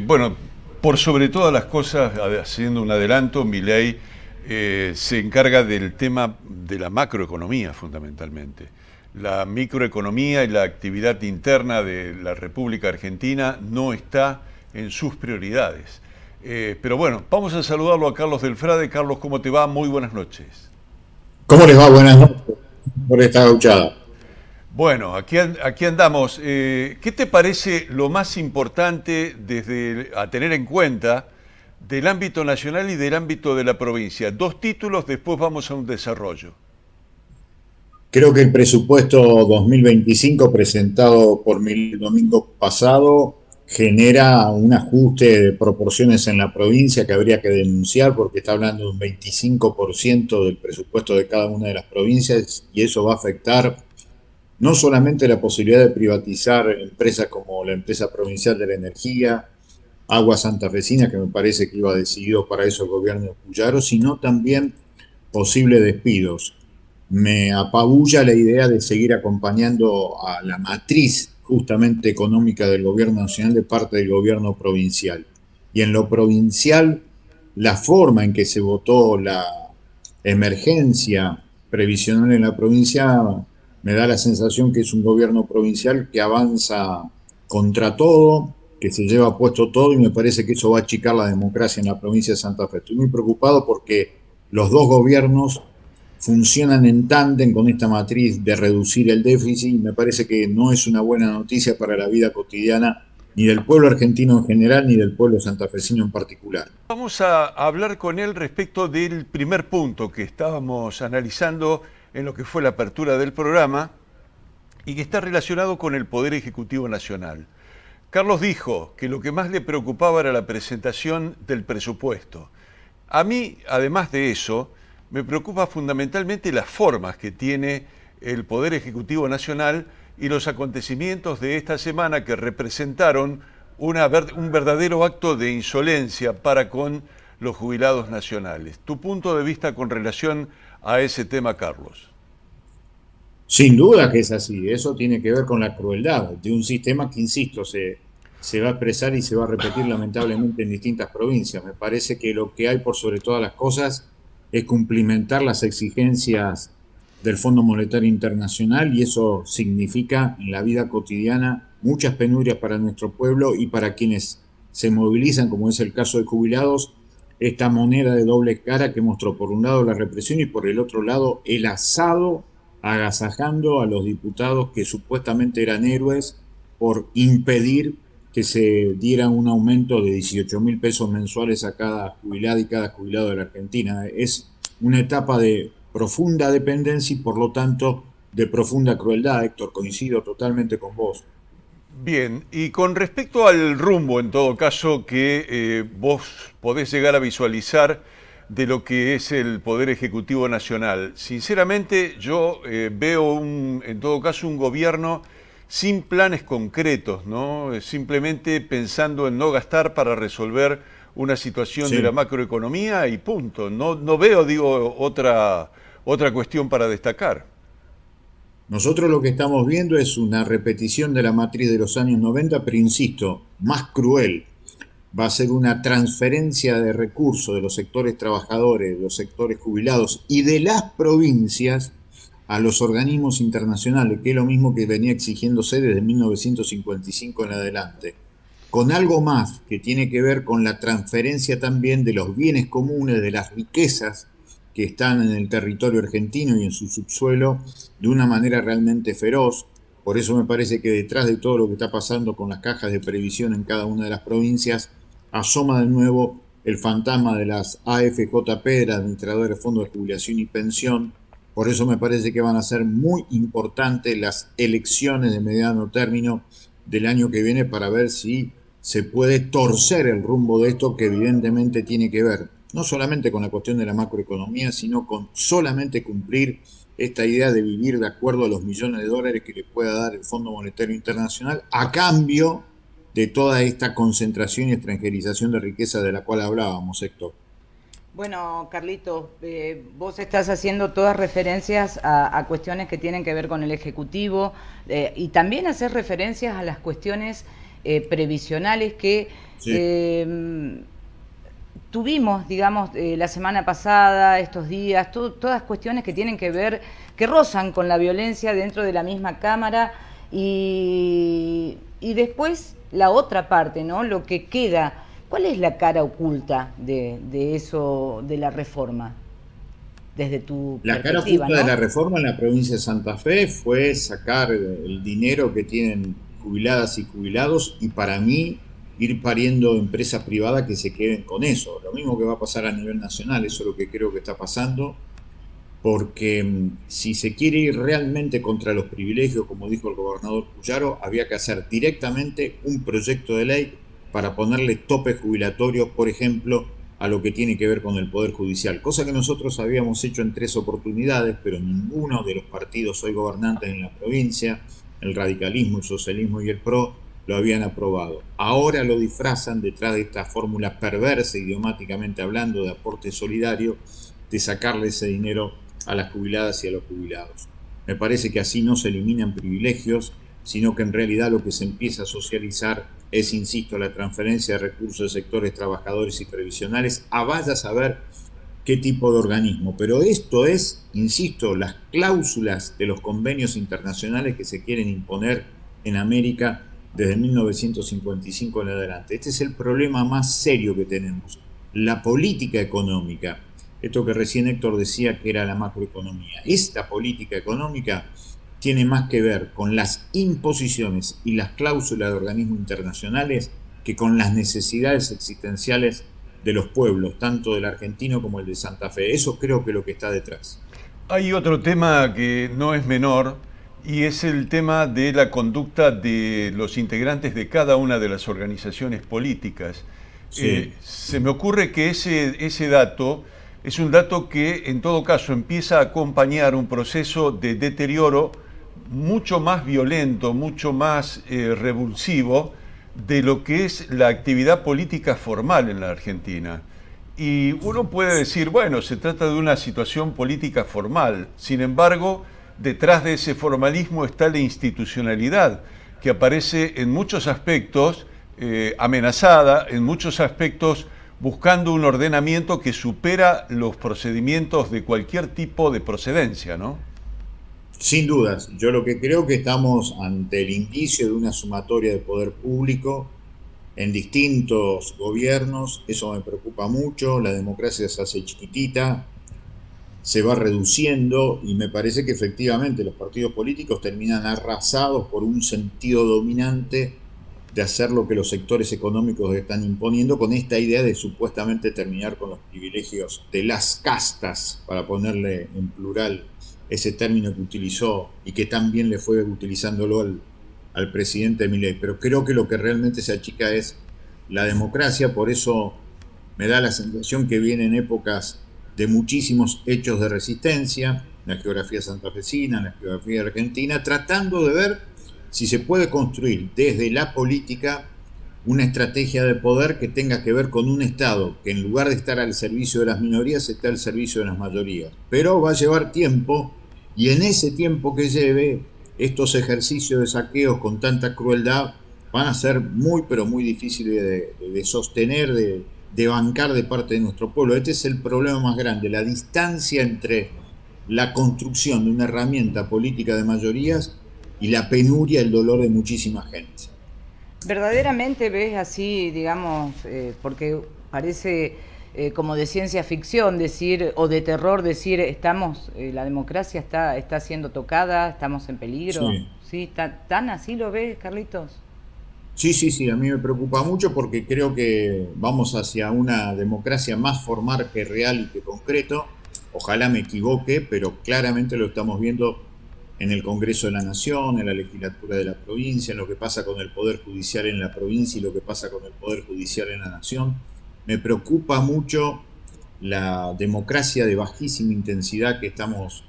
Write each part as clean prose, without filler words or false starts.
Bueno, por sobre todas las cosas, haciendo un adelanto, Milei se encarga del tema de la macroeconomía fundamentalmente. La microeconomía y la actividad interna de la República Argentina no está en sus prioridades. Pero bueno, vamos a saludarlo a Carlos Delfrade. Carlos, ¿cómo te va? Muy buenas noches. ¿Cómo les va? Buenas noches por esta gauchada. Bueno, aquí andamos. ¿Qué te parece lo más importante a tener en cuenta del ámbito nacional y del ámbito de la provincia? Dos títulos, después vamos a un desarrollo. Creo que el presupuesto 2025 presentado por mí el domingo pasado genera un ajuste de proporciones en la provincia que habría que denunciar porque está hablando de un 25% del presupuesto de cada una de las provincias y eso va a afectar no solamente la posibilidad de privatizar empresas como la empresa provincial de la energía, Agua Santafesina, que me parece que iba decidido para eso el gobierno de Puyaro, sino también posibles despidos. Me apabulla la idea de seguir acompañando a la matriz justamente económica del gobierno nacional de parte del gobierno provincial. Y en lo provincial, la forma en que se votó la emergencia previsional en la provincia me da la sensación que es un gobierno provincial que avanza contra todo, que se lleva puesto todo y me parece que eso va a achicar la democracia en la provincia de Santa Fe. Estoy muy preocupado porque los dos gobiernos funcionan en tándem con esta matriz de reducir el déficit y me parece que no es una buena noticia para la vida cotidiana ni del pueblo argentino en general ni del pueblo santafesino en particular. Vamos a hablar con él respecto del primer punto que estábamos analizando en lo que fue la apertura del programa y que está relacionado con el Poder Ejecutivo Nacional. Carlos dijo que lo que más le preocupaba era la presentación del presupuesto. A mí, además de eso, me preocupa fundamentalmente las formas que tiene el Poder Ejecutivo Nacional y los acontecimientos de esta semana que representaron un verdadero acto de insolencia para con los jubilados nacionales. Tu punto de vista con relación a ese tema, Carlos. Sin duda que es así, eso tiene que ver con la crueldad de un sistema que, insisto, se va a expresar y se va a repetir lamentablemente en distintas provincias. Me parece que lo que hay por sobre todas las cosas es cumplimentar las exigencias del Fondo Monetario Internacional y eso significa en la vida cotidiana muchas penurias para nuestro pueblo y para quienes se movilizan, como es el caso de jubilados, esta moneda de doble cara que mostró por un lado la represión y por el otro lado el asado agasajando a los diputados que supuestamente eran héroes por impedir que se diera un aumento de 18.000 pesos mensuales a cada jubilado y cada jubilado de la Argentina. Es una etapa de profunda dependencia y por lo tanto de profunda crueldad, Héctor, coincido totalmente con vos. Bien, y con respecto al rumbo, en todo caso, que vos podés llegar a visualizar de lo que es el Poder Ejecutivo Nacional, sinceramente yo veo en todo caso un gobierno sin planes concretos, ¿no? Simplemente pensando en no gastar para resolver una situación de la Sí. macroeconomía y punto. No veo, digo, otra cuestión para destacar. Nosotros lo que estamos viendo es una repetición de la matriz de los años 90, pero insisto, más cruel. Va a ser una transferencia de recursos de los sectores trabajadores, de los sectores jubilados y de las provincias a los organismos internacionales, que es lo mismo que venía exigiéndose desde 1955 en adelante, con algo más que tiene que ver con la transferencia también de los bienes comunes, de las riquezas que están en el territorio argentino y en su subsuelo de una manera realmente feroz. Por eso me parece que detrás de todo lo que está pasando con las cajas de previsión en cada una de las provincias, asoma de nuevo el fantasma de las AFJP, de las administradoras de fondos de jubilación y pensión. Por eso me parece que van a ser muy importantes las elecciones de mediano término del año que viene para ver si se puede torcer el rumbo de esto que evidentemente tiene que ver no solamente con la cuestión de la macroeconomía, sino con solamente cumplir esta idea de vivir de acuerdo a los millones de dólares que le pueda dar el Fondo Monetario Internacional a cambio de toda esta concentración y extranjerización de riqueza de la cual hablábamos, Héctor. Bueno, Carlito, vos estás haciendo todas referencias a cuestiones que tienen que ver con el Ejecutivo y también hacer referencias a las cuestiones previsionales que Sí. tuvimos, digamos, la semana pasada, estos días, todas cuestiones que tienen que ver, que rozan con la violencia dentro de la misma Cámara y después la otra parte, ¿no? Lo que queda. ¿Cuál es la cara oculta de eso, de la reforma, desde tu La cara perspectiva, oculta de la ¿no? reforma en la provincia de Santa Fe fue sacar el dinero que tienen jubiladas y jubilados y para mí ir pariendo empresas privadas que se queden con eso. Lo mismo que va a pasar a nivel nacional, eso es lo que creo que está pasando, porque si se quiere ir realmente contra los privilegios, como dijo el gobernador Puyaro, había que hacer directamente un proyecto de ley para ponerle tope jubilatorio, por ejemplo, a lo que tiene que ver con el Poder Judicial, cosa que nosotros habíamos hecho en 3 oportunidades, pero ninguno de los partidos hoy gobernantes en la provincia, el radicalismo, el socialismo y el PRO, lo habían aprobado. Ahora lo disfrazan detrás de esta fórmula perversa, idiomáticamente hablando, de aporte solidario, de sacarle ese dinero a las jubiladas y a los jubilados. Me parece que así no se eliminan privilegios, sino que en realidad lo que se empieza a socializar es, insisto, la transferencia de recursos de sectores trabajadores y previsionales a vaya a saber qué tipo de organismo. Pero esto es, insisto, las cláusulas de los convenios internacionales que se quieren imponer en América desde 1955 en adelante. Este es el problema más serio que tenemos, la política económica. Esto que recién Héctor decía que era la macroeconomía. Esta política económica tiene más que ver con las imposiciones y las cláusulas de organismos internacionales que con las necesidades existenciales de los pueblos, tanto del argentino como el de Santa Fe. Eso creo que es lo que está detrás. Hay otro tema que no es menor y es el tema de la conducta de los integrantes de cada una de las organizaciones políticas. Sí, Se me ocurre que ese dato es un dato que en todo caso empieza a acompañar un proceso de deterioro mucho más violento, mucho más revulsivo de lo que es la actividad política formal en la Argentina. Y uno puede decir, bueno, se trata de una situación política formal. Sin embargo, detrás de ese formalismo está la institucionalidad, que aparece en muchos aspectos amenazada, en muchos aspectos buscando un ordenamiento que supera los procedimientos de cualquier tipo de procedencia, ¿no? sin dudas. Yo lo que creo que estamos ante el indicio de una sumatoria de poder público en distintos gobiernos. Eso me preocupa mucho. La democracia se hace chiquitita, se va reduciendo y me parece que efectivamente los partidos políticos terminan arrasados por un sentido dominante de hacer lo que los sectores económicos están imponiendo con esta idea de supuestamente terminar con los privilegios de las castas, para ponerle en plural ese término que utilizó y que también le fue utilizándolo al presidente Milei. Pero creo que lo que realmente se achica es la democracia, por eso me da la sensación que vienen épocas de muchísimos hechos de resistencia, en la geografía santafesina, en la geografía argentina, tratando de ver si se puede construir desde la política una estrategia de poder que tenga que ver con un Estado que en lugar de estar al servicio de las minorías, esté al servicio de las mayorías. Pero va a llevar tiempo y en ese tiempo que lleve, estos ejercicios de saqueos con tanta crueldad van a ser muy, pero muy difíciles de sostener, de bancar de parte de nuestro pueblo. Este es el problema más grande, la distancia entre la construcción de una herramienta política de mayorías y la penuria, el dolor de muchísima gente. ¿Verdaderamente ves así, digamos, porque parece como de ciencia ficción decir, o de terror decir, estamos, la democracia está siendo tocada, estamos en peligro? Sí. ¿Sí? ¿Tan así lo ves, Carlitos? Sí, sí, sí, a mí me preocupa mucho porque creo que vamos hacia una democracia más formal que real y que concreto. Ojalá me equivoque, pero claramente lo estamos viendo en el Congreso de la Nación, en la legislatura de la provincia, en lo que pasa con el Poder Judicial en la provincia y lo que pasa con el Poder Judicial en la Nación. Me preocupa mucho la democracia de bajísima intensidad que estamos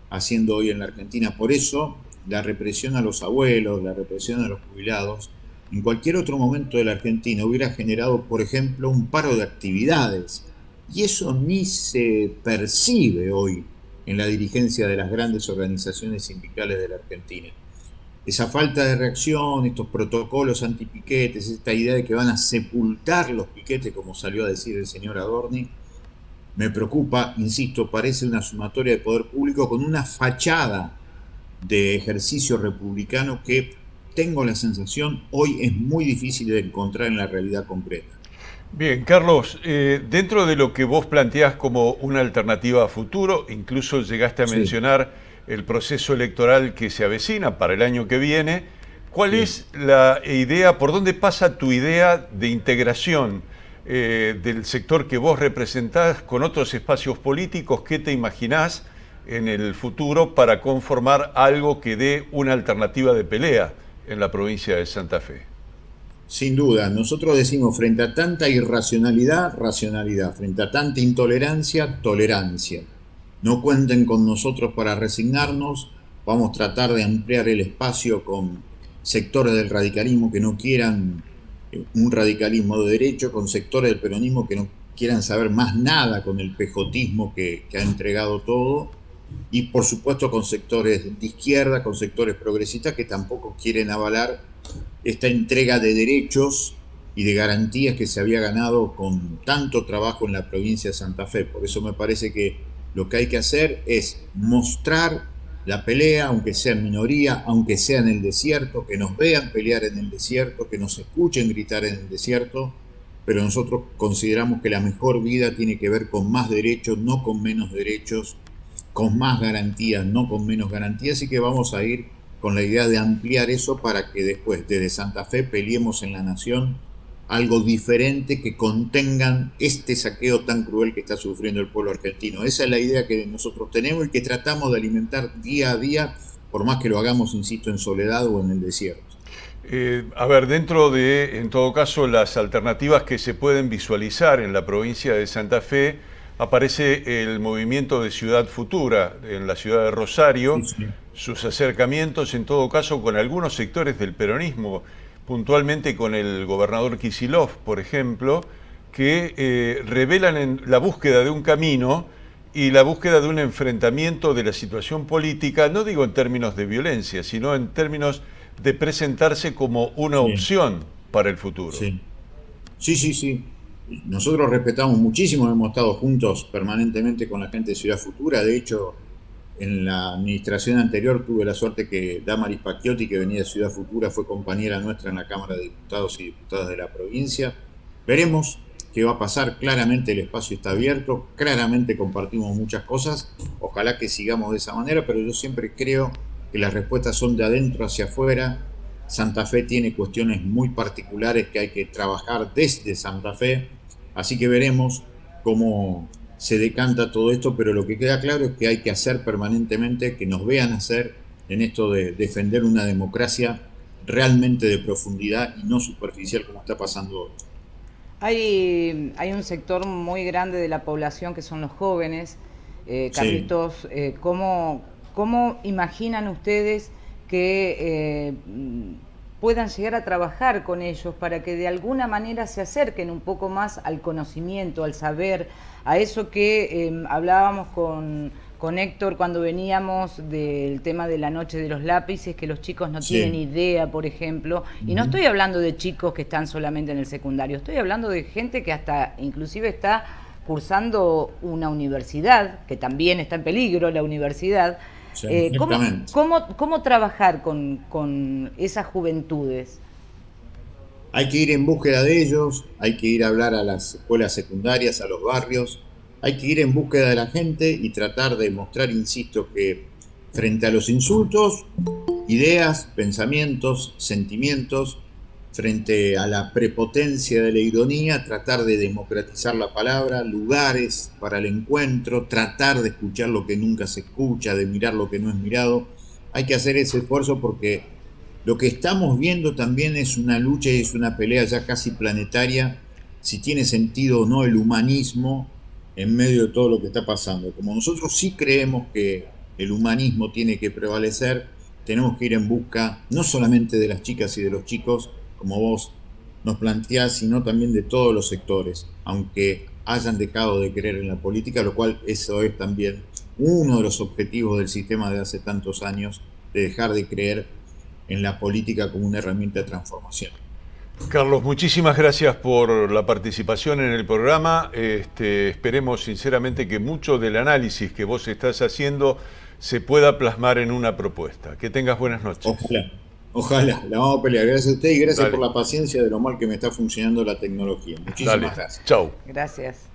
haciendo hoy en la Argentina. Por eso, la represión a los abuelos, la represión a los jubilados, en cualquier otro momento de la Argentina hubiera generado, por ejemplo, un paro de actividades. Y eso ni se percibe hoy en la dirigencia de las grandes organizaciones sindicales de la Argentina. esa falta de reacción, estos protocolos antipiquetes, esta idea de que van a sepultar los piquetes, como salió a decir el señor Adorni, me preocupa, insisto, parece una sumatoria de poder público con una fachada de ejercicio republicano que tengo la sensación hoy es muy difícil de encontrar en la realidad concreta. Bien, Carlos, dentro de lo que vos planteás como una alternativa a futuro, incluso llegaste a Sí, mencionar el proceso electoral que se avecina para el año que viene, ¿cuál sí. es la idea, por dónde pasa tu idea de integración del sector que vos representás con otros espacios políticos? ¿Qué te imaginás en el futuro para conformar algo que dé una alternativa de pelea en la provincia de Santa Fe? Sin duda, nosotros decimos frente a tanta irracionalidad, racionalidad, frente a tanta intolerancia, tolerancia. No cuenten con nosotros para resignarnos, vamos a tratar de ampliar el espacio con sectores del radicalismo que no quieran un radicalismo de derecho, con sectores del peronismo que no quieran saber más nada con el pejotismo que ha entregado todo, y por supuesto con sectores de izquierda, con sectores progresistas que tampoco quieren avalar esta entrega de derechos y de garantías que se había ganado con tanto trabajo en la provincia de Santa Fe. Por eso me parece que lo que hay que hacer es mostrar la pelea, aunque sea en minoría, aunque sea en el desierto, que nos vean pelear en el desierto, que nos escuchen gritar en el desierto, pero nosotros consideramos que la mejor vida tiene que ver con más derechos, no con menos derechos, con más garantías, no con menos garantías, y que vamos a ir con la idea de ampliar eso para que después desde Santa Fe peleemos en la nación algo diferente que contengan este saqueo tan cruel que está sufriendo el pueblo argentino. Esa es la idea que nosotros tenemos y que tratamos de alimentar día a día, por más que lo hagamos, insisto, en soledad o en el desierto. A ver, dentro de, en todo caso, las alternativas que se pueden visualizar en la provincia de Santa Fe, aparece el movimiento de Ciudad Futura en la ciudad de Sí, Rosario, sí. sus acercamientos en todo caso con algunos sectores del peronismo, puntualmente con el gobernador Kicillof, por ejemplo, que revelan en la búsqueda de un camino y la búsqueda de un enfrentamiento de la situación política, no digo en términos de violencia, sino en términos de presentarse como una Sí, opción para el futuro. sí. Sí, sí, sí. Nosotros respetamos muchísimo, hemos estado juntos permanentemente con la gente de Ciudad Futura. De hecho, en la administración anterior tuve la suerte que Damaris Pacchiotti, que venía de Ciudad Futura, fue compañera nuestra en la Cámara de Diputados y Diputadas de la provincia. Veremos qué va a pasar. Claramente el espacio está abierto, claramente compartimos muchas cosas. Ojalá que sigamos de esa manera, pero yo siempre creo que las respuestas son de adentro hacia afuera. Santa Fe tiene cuestiones muy particulares que hay que trabajar desde Santa Fe, así que veremos cómo se decanta todo esto, pero lo que queda claro es que hay que hacer permanentemente, que nos vean hacer en esto de defender una democracia realmente de profundidad y no superficial como está pasando hoy. Hay un sector muy grande de la población que son los jóvenes. Sí, Carlitos, ¿cómo imaginan ustedes que puedan llegar a trabajar con ellos para que de alguna manera se acerquen un poco más al conocimiento, al saber, a eso que hablábamos con Héctor cuando veníamos del tema de la noche de los lápices, que los chicos no tienen sí. idea, por ejemplo, y no Ujú. estoy hablando de chicos que están solamente en el secundario, estoy hablando de gente que hasta inclusive está cursando una universidad, que también está en peligro la universidad. Sí, ¿Cómo, exactamente. cómo trabajar con esas juventudes? Hay que ir en búsqueda de ellos, hay que ir a hablar a las escuelas secundarias, a los barrios, hay que ir en búsqueda de la gente y tratar de mostrar, insisto, que frente a los insultos, ideas, pensamientos, sentimientos, frente a la prepotencia de la ironía, tratar de democratizar la palabra, lugares para el encuentro, tratar de escuchar lo que nunca se escucha, de mirar lo que no es mirado. Hay que hacer ese esfuerzo porque lo que estamos viendo también es una lucha y es una pelea ya casi planetaria, si tiene sentido o no el humanismo en medio de todo lo que está pasando. Como nosotros sí creemos que el humanismo tiene que prevalecer, tenemos que ir en busca no solamente de las chicas y de los chicos, como vos nos planteás, sino también de todos los sectores, aunque hayan dejado de creer en la política, lo cual eso es también uno de los objetivos del sistema de hace tantos años, de dejar de creer en la política como una herramienta de transformación. Carlos, muchísimas gracias por la participación en el programa. Esperemos sinceramente que mucho del análisis que vos estás haciendo se pueda plasmar en una propuesta. Que tengas buenas noches. Ojalá, la vamos a pelear. Gracias a usted y gracias Dale. por la paciencia de lo mal que me está funcionando la tecnología. Muchísimas Dale. gracias. Chau. Gracias.